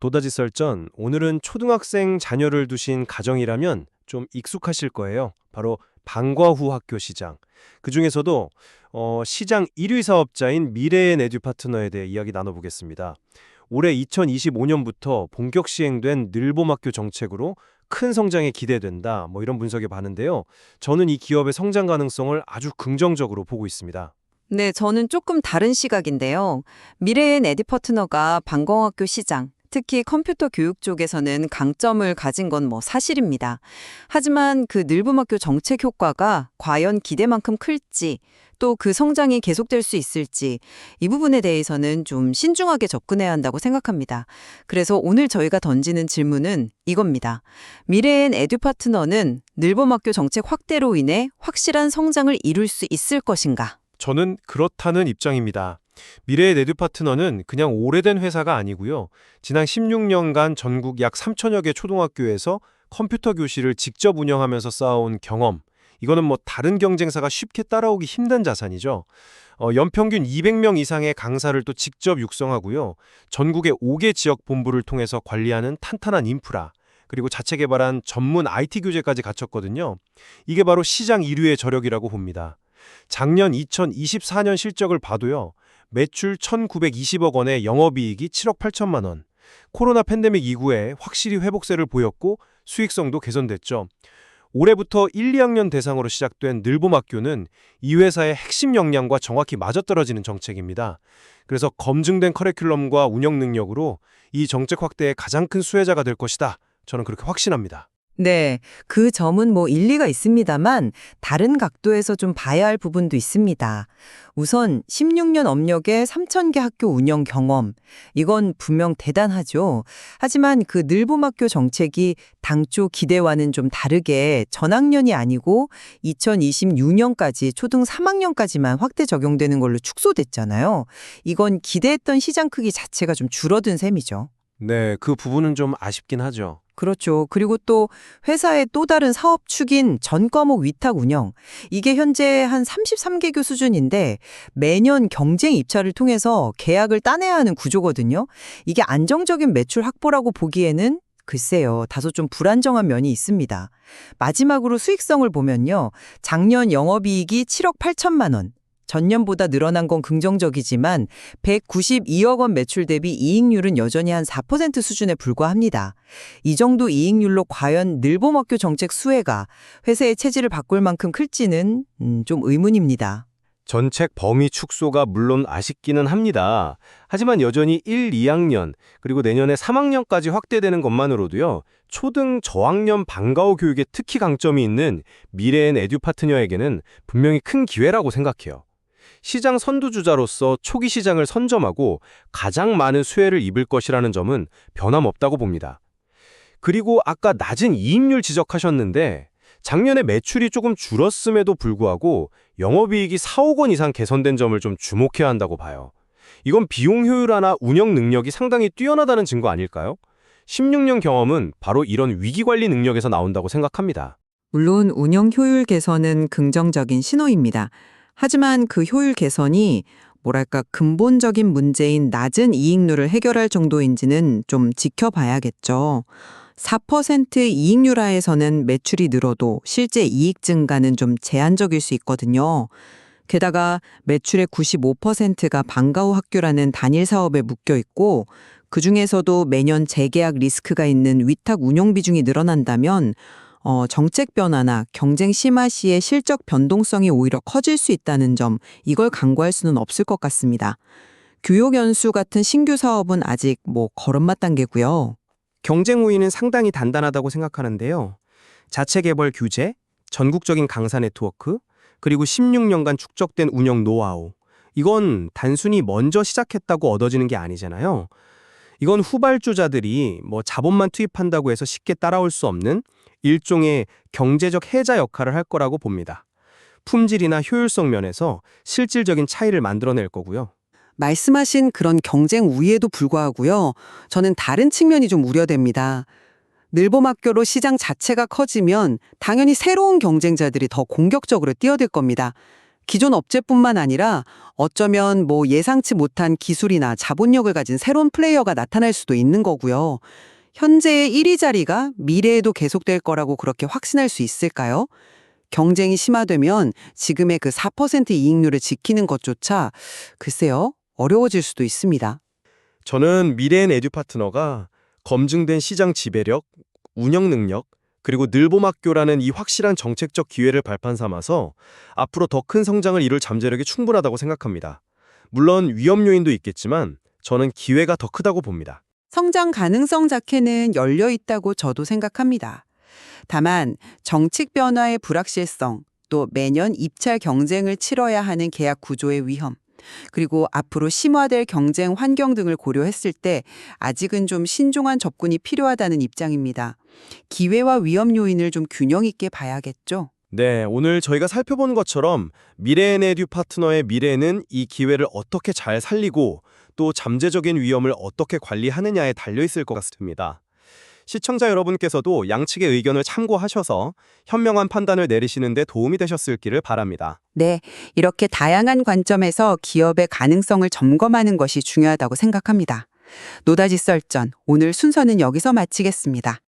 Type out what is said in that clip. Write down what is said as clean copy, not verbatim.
도다지 썰전, 오늘은 초등학생 자녀를 두신 가정이라면 좀 익숙하실 거예요. 바로 방과 후 학교 시장. 그중에서도 시장 1위 사업자인 미래의 에듀 파트너에 대해 이야기 나눠보겠습니다. 올해 2025년부터 본격 시행된 늘봄학교 정책으로 큰 성장에 기대된다. 이런 분석이 많은데요. 저는 이 기업의 성장 가능성을 아주 긍정적으로 보고 있습니다. 네, 저는 조금 다른 시각인데요. 미래의 에듀파트너가 방공학교 시장, 특히 컴퓨터 교육 쪽에서는 강점을 가진 건 사실입니다. 하지만 그 늘봄학교 정책 효과가 과연 기대만큼 클지, 또 그 성장이 계속될 수 있을지 이 부분에 대해서는 좀 신중하게 접근해야 한다고 생각합니다. 그래서 오늘 저희가 던지는 질문은 이겁니다. 미래의 에듀파트너는 늘봄학교 정책 확대로 인해 확실한 성장을 이룰 수 있을 것인가? 저는 그렇다는 입장입니다. 미래의 에듀 파트너는 그냥 오래된 회사가 아니고요. 지난 16년간 전국 약 3천여 개 초등학교에서 컴퓨터 교실을 직접 운영하면서 쌓아온 경험. 이거는 다른 경쟁사가 쉽게 따라오기 힘든 자산이죠. 연평균 200명 이상의 강사를 또 직접 육성하고요. 전국의 5개 지역 본부를 통해서 관리하는 탄탄한 인프라. 그리고 자체 개발한 전문 IT 교재까지 갖췄거든요. 이게 바로 시장 1위의 저력이라고 봅니다. 작년 2024년 실적을 봐도요. 매출 1,920억 원에 영업이익이 7억 8천만 원. 코로나 팬데믹 이후에 확실히 회복세를 보였고 수익성도 개선됐죠. 올해부터 1, 2학년 대상으로 시작된 늘봄학교는 이 회사의 핵심 역량과 정확히 맞아떨어지는 정책입니다. 그래서 검증된 커리큘럼과 운영 능력으로 이 정책 확대의 가장 큰 수혜자가 될 것이다. 저는 그렇게 확신합니다. 네, 그 점은 일리가 있습니다만 다른 각도에서 좀 봐야 할 부분도 있습니다. 우선 16년 업력의 3,000개 학교 운영 경험, 이건 분명 대단하죠. 하지만 그 늘봄학교 정책이 당초 기대와는 좀 다르게 전학년이 아니고 2026년까지 초등 3학년까지만 확대 적용되는 걸로 축소됐잖아요. 이건 기대했던 시장 크기 자체가 좀 줄어든 셈이죠. 네, 그 부분은 좀 아쉽긴 하죠. 그렇죠. 그리고 또 회사의 또 다른 사업 축인 전 과목 위탁 운영. 이게 현재 한 33개교 수준인데 매년 경쟁 입찰을 통해서 계약을 따내야 하는 구조거든요. 이게 안정적인 매출 확보라고 보기에는 글쎄요, 다소 좀 불안정한 면이 있습니다. 마지막으로 수익성을 보면요. 작년 영업이익이 7억 8천만 원. 전년보다 늘어난 건 긍정적이지만 192억 원 매출 대비 이익률은 여전히 한 4% 수준에 불과합니다. 이 정도 이익률로 과연 늘봄학교 정책 수혜가 회사의 체질을 바꿀 만큼 클지는 좀 의문입니다. 전책 범위 축소가 물론 아쉽기는 합니다. 하지만 여전히 1, 2학년 그리고 내년에 3학년까지 확대되는 것만으로도요. 초등 저학년 방과 후 교육에 특히 강점이 있는 미래의 에듀 파트너에게는 분명히 큰 기회라고 생각해요. 시장 선두주자로서 초기 시장을 선점하고 가장 많은 수혜를 입을 것이라는 점은 변함없다고 봅니다. 그리고 아까 낮은 이익률 지적하셨는데 작년에 매출이 조금 줄었음에도 불구하고 영업이익이 4억 원 이상 개선된 점을 좀 주목해야 한다고 봐요. 이건 비용 효율화나 운영 능력이 상당히 뛰어나다는 증거 아닐까요? 16년 경험은 바로 이런 위기관리 능력에서 나온다고 생각합니다. 물론 운영 효율 개선은 긍정적인 신호입니다. 하지만 그 효율 개선이 근본적인 문제인 낮은 이익률을 해결할 정도인지는 좀 지켜봐야겠죠. 4% 이익률 하에서는 매출이 늘어도 실제 이익 증가는 좀 제한적일 수 있거든요. 게다가 매출의 95%가 방과 후 학교라는 단일 사업에 묶여 있고 그중에서도 매년 재계약 리스크가 있는 위탁 운영 비중이 늘어난다면 정책 변화나 경쟁 심화 시의 실적 변동성이 오히려 커질 수 있다는 점, 이걸 간과할 수는 없을 것 같습니다. 교육 연수 같은 신규 사업은 아직 걸음마 단계고요. 경쟁 우위는 상당히 단단하다고 생각하는데요. 자체 개발 규제, 전국적인 강사 네트워크, 그리고 16년간 축적된 운영 노하우. 이건 단순히 먼저 시작했다고 얻어지는 게 아니잖아요. 이건 후발주자들이 자본만 투입한다고 해서 쉽게 따라올 수 없는 일종의 경제적 해자 역할을 할 거라고 봅니다. 품질이나 효율성 면에서 실질적인 차이를 만들어낼 거고요. 말씀하신 그런 경쟁 우위에도 불구하고요. 저는 다른 측면이 좀 우려됩니다. 늘봄학교로 시장 자체가 커지면 당연히 새로운 경쟁자들이 더 공격적으로 뛰어들 겁니다. 기존 업체뿐만 아니라 어쩌면 뭐 예상치 못한 기술이나 자본력을 가진 새로운 플레이어가 나타날 수도 있는 거고요. 현재의 1위 자리가 미래에도 계속될 거라고 그렇게 확신할 수 있을까요? 경쟁이 심화되면 지금의 그 4% 이익률을 지키는 것조차 글쎄요, 어려워질 수도 있습니다. 저는 미래엔 에듀파트너가 검증된 시장 지배력, 운영 능력, 그리고 늘봄학교라는 이 확실한 정책적 기회를 발판 삼아서 앞으로 더 큰 성장을 이룰 잠재력이 충분하다고 생각합니다. 물론 위험 요인도 있겠지만 저는 기회가 더 크다고 봅니다. 성장 가능성 자체는 열려 있다고 저도 생각합니다. 다만 정책 변화의 불확실성, 또 매년 입찰 경쟁을 치러야 하는 계약 구조의 위험, 그리고 앞으로 심화될 경쟁 환경 등을 고려했을 때 아직은 좀 신중한 접근이 필요하다는 입장입니다. 기회와 위험 요인을 좀 균형 있게 봐야겠죠. 네, 오늘 저희가 살펴본 것처럼 미래엔 에듀파트너의 미래는 이 기회를 어떻게 잘 살리고 또 잠재적인 위험을 어떻게 관리하느냐에 달려있을 것 같습니다. 시청자 여러분께서도 양측의 의견을 참고하셔서 현명한 판단을 내리시는 데 도움이 되셨을기를 바랍니다. 네, 이렇게 다양한 관점에서 기업의 가능성을 점검하는 것이 중요하다고 생각합니다. 노다지 썰전, 오늘 순서는 여기서 마치겠습니다.